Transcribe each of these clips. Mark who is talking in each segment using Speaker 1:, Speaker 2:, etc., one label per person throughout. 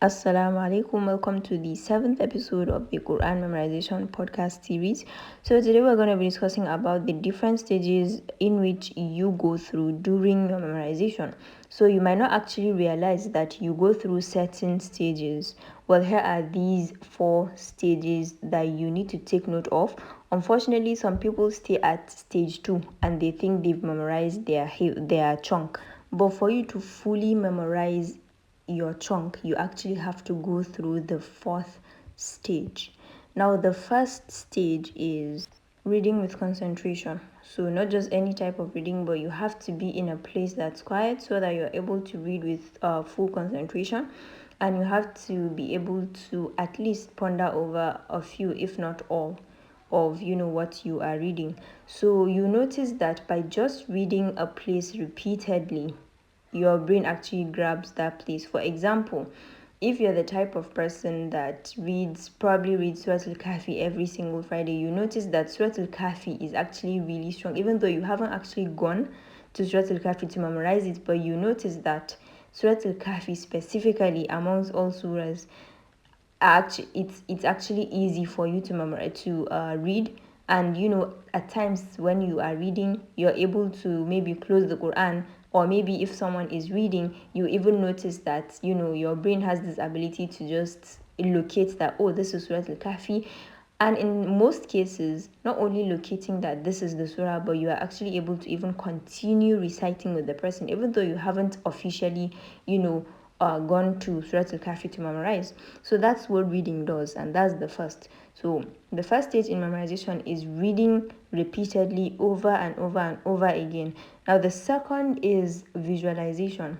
Speaker 1: Assalamu alaikum. Welcome to the 7th episode of the Quran Memorization podcast series. So today we're going to be discussing about the different stages in which you go through during your memorization. So you might not actually realize that you go through certain stages. Well, here are these 4 stages that you need to take note of. Unfortunately, some people stay at stage 2 and they think they've memorized their chunk. But for you to fully memorize your chunk, you actually have to go through the 4th stage. Now, the first stage is reading with concentration. So not just any type of reading, but you have to be in a place that's quiet so that you're able to read with full concentration, and you have to be able to at least ponder over a few, if not all, of what you are reading. So you notice that by just reading a place repeatedly, your brain actually grabs that place. For example, if you're the type of person that probably reads Surah Al-Kahfi every single Friday, you notice that Surah Al-Kahfi is actually really strong, even though you haven't actually gone to Surah Al-Kahfi to memorize it, but you notice that Surah Al-Kahfi specifically amongst all surahs, it's actually easy for you to memorize, to read. And at times when you are reading, you're able to maybe close the Quran, or maybe if someone is reading, you even notice that your brain has this ability to just locate that, oh, this is Surah Al-Kahfi. And in most cases, not only locating that this is the surah, but you are actually able to even continue reciting with the person, even though you haven't officially gone to Surah Al-Kahfi to memorize. So that's what reading does, and that's the first. So the first stage in memorization is reading repeatedly over and over and over again. Now the second is visualization.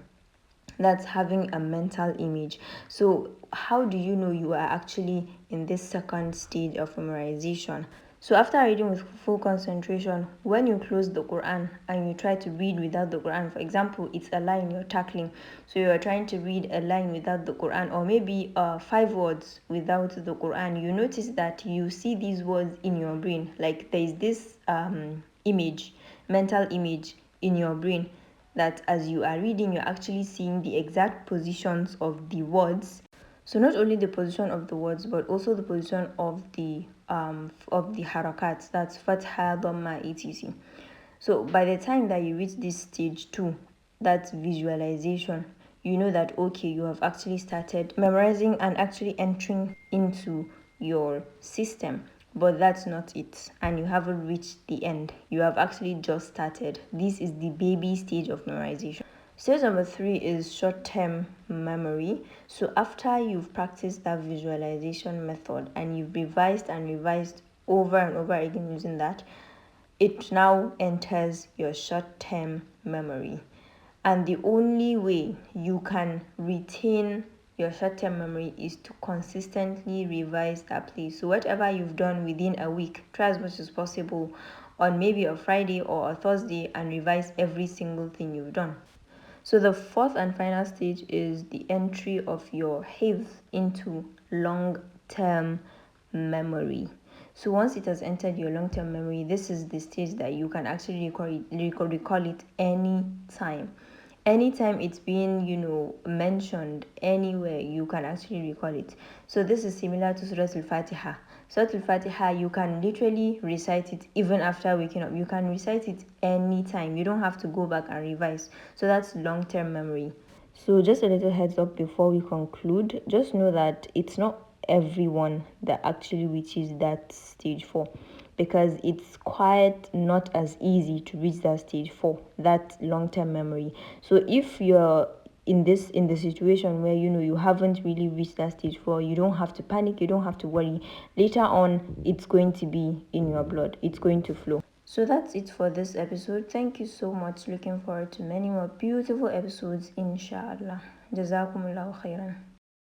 Speaker 1: That's having a mental image. So how do you know you are actually in this second stage of memorization? So after reading with full concentration, when you close the Quran and you try to read without the Quran, for example, it's a line you're tackling, so you're trying to read a line without the Quran, or maybe 5 words without the Quran, you notice that you see these words in your brain, like there is this mental image in your brain, that as you are reading, you're actually seeing the exact positions of the words. So not only the position of the words, but also the position of the harakat, that's fatha, dhamma, etc. So by the time that you reach this stage 2, that's visualization, you know that okay, you have actually started memorizing and actually entering into your system. But that's not it, and you haven't reached the end. You have actually just started. This is the baby stage of memorization. Stage number 3 is short-term memory. So after you've practiced that visualization method and you've revised and revised over and over again using that, it now enters your short-term memory. And the only way you can retain your short-term memory is to consistently revise that place. So whatever you've done within a week, try as much as possible on maybe a Friday or a Thursday and revise every single thing you've done. So the 4th and final stage is the entry of your hifdh into long-term memory. So once it has entered your long-term memory, this is the stage that you can actually recall it any time. Anytime it's being mentioned anywhere, you can actually recall it. So this is similar to Surah Al-Fatiha. Surah Al-Fatiha, you can literally recite it even after waking up. You can recite it anytime. You don't have to go back and revise. So that's long-term memory. So just a little heads up before we conclude. Just know that it's not everyone that actually reaches that stage 4, because it's quite not as easy to reach that stage 4, that long-term memory. So if you're in the situation where you haven't really reached that stage 4, you don't have to panic, you don't have to worry. Later on, it's going to be in your blood, it's going to flow. So that's it for this episode. Thank you so much. Looking forward to many more beautiful episodes, inshallah. Jazaakumullahu khairan.